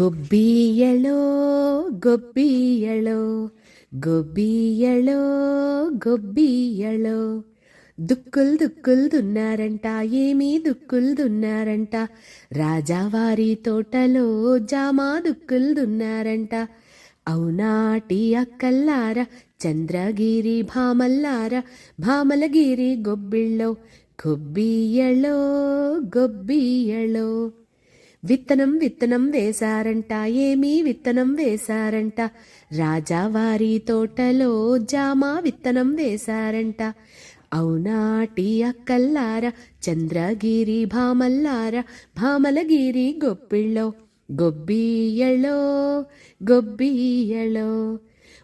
గొబ్బియ్యలో గొబ్బియ్యలో గొబ్బియ్యలో గొబ్బియ్యలో దుక్కులు దుక్కులు దున్నారంట, ఏమీ దుక్కులు దున్నారంట. రాజావారి తోటలో జామా దుక్కులు దున్నారంట. అవునాటి అక్కల్లార, చంద్రగిరి భామల్లార, భామలగిరి గొబ్బిళ్ళో గొబ్బియ్యలో గొబ్బియ్యలో. విత్తనం విత్తనం వేశారంట, ఏమీ విత్తనం వేశారంట. రాజావారి తోటలో జామా విత్తనం వేశారంట. అవునాటి అక్కల్లార, చంద్రగిరి భామల్లార, భామలగిరి గొబ్బిళ్ళో గొబ్బియ్యలో గొబ్బియ్యలో.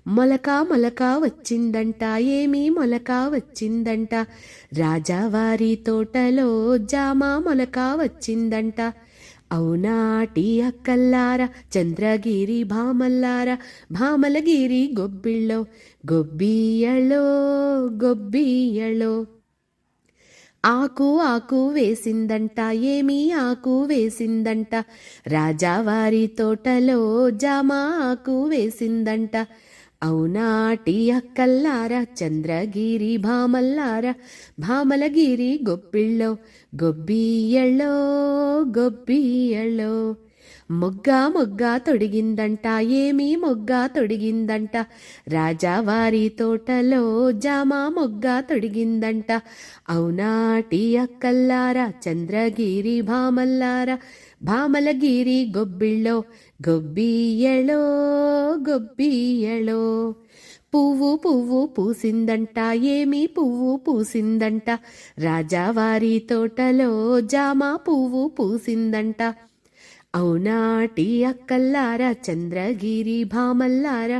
మొలక మొలక వచ్చిందంట, ఏమీ మొలక వచ్చిందంట. రాజావారి తోటలో జామా మొలక వచ్చిందంట. అవునాటి అక్కల్లార, చంద్రగిరి భామల్లార, భామలగిరి గొబ్బిళ్ళో గొబ్బియ్యలో గొబ్బియ్యలో. ఆకు ఆకు వేసిందంట, ఏమీ ఆకు వేసిందంట. రాజావారి తోటలో జామా ఆకు వేసిందంట. అవునాటి అక్కల్లార, చంద్రగిరి భామల్లార, భామలగిరి గొబ్బిళ్ళో గొబ్బియ్యలో గొబ్బియ్యలో. మొగ్గ మొగ్గ తొడిగిందంట, ఏమీ మొగ్గ తొడిగిందంట. రాజావారి తోటలో జామా మొగ్గ తొడిగిందంట. అవునాటి అక్కల్లార, చంద్రగిరి భామల్లార, భామలగిరి గొబ్బిళ్ళో గొబ్బియ్యలో గొబ్బియ్యలో. పువ్వు పువ్వు పూసిందంట, ఏమీ పువ్వు పూసిందంట. రాజావారి తోటలో జామా పువ్వు పూసిందంట. అవునాటి అక్కల్లార, చంద్రగిరి భామల్లార,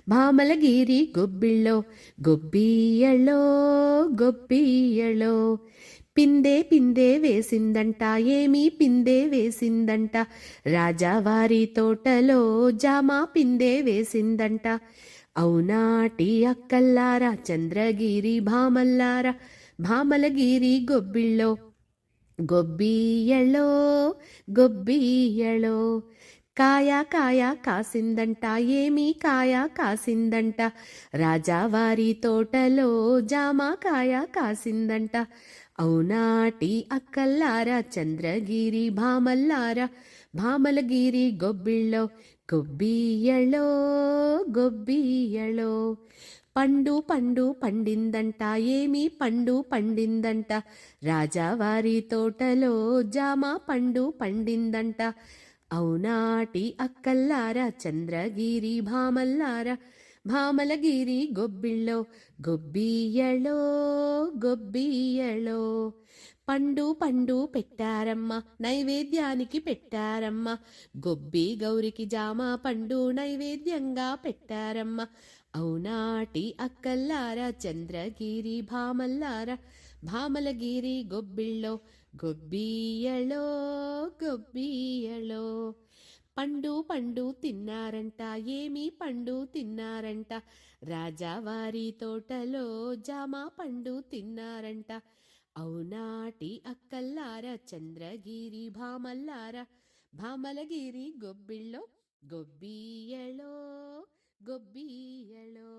భామలగిరి గొబ్బిళ్ళో గొబ్బియ్యలో గొబ్బియ్యలో. పిందే పిందే వేసిందంట, ఏమీ పిందే వేసిందంట. రాజావారి తోటలో జామా పిందే వేసిందంట. అవునాటి అక్కల్లార, చంద్రగిరి భామల్లార, భామలగిరి గొబ్బిళ్ళో గొబ్బియ్యలో గొబ్బియ్యలో. కాయ కాయ కాసిందంట, ఏమీ కాయ కాసిందంట. రాజావారి తోటలో జామా కాయ కాసిందంట. అవునాటి అక్కల్లార, చంద్రగిరి భామల్లార, భామలగిరి గొబ్బిళ్ళో గొబ్బియ్యలో గొబ్బియ్యలో. పండు పండు పండిందంట, ఏమీ పండు పండిందంట. రాజావారి తోటలో జామా పండు పండిందంట. అవునాటి అక్కల్లార, చంద్రగిరి భామల్లార, భామలగిరి గొబ్బిళ్ళో గొబ్బియ్యలో గొబ్బియ్యలో. పండు పండు పెట్టారమ్మ, నైవేద్యానికి పెట్టారమ్మ. గొబ్బి గౌరికి జామా పండు నైవేద్యంగా పెట్టారమ్మ. అవునాటి అక్కల్లార, చంద్రగిరి భామల్లార, భామలగిరి గొబ్బిళ్ళో గొబ్బియ్యలో గొబ్బియ్యలో. పండు పండు తిన్నారంట, ఏమీ పండు తిన్నారంట. రాజావారి తోటలో జామా పండు తిన్నారంట. అవునాటి అక్కల్లార, చంద్రగిరి భామల్లార, భామలగిరి గొబ్బిళ్ళో గొబ్బియ్యలో గొబ్బియ్యలో.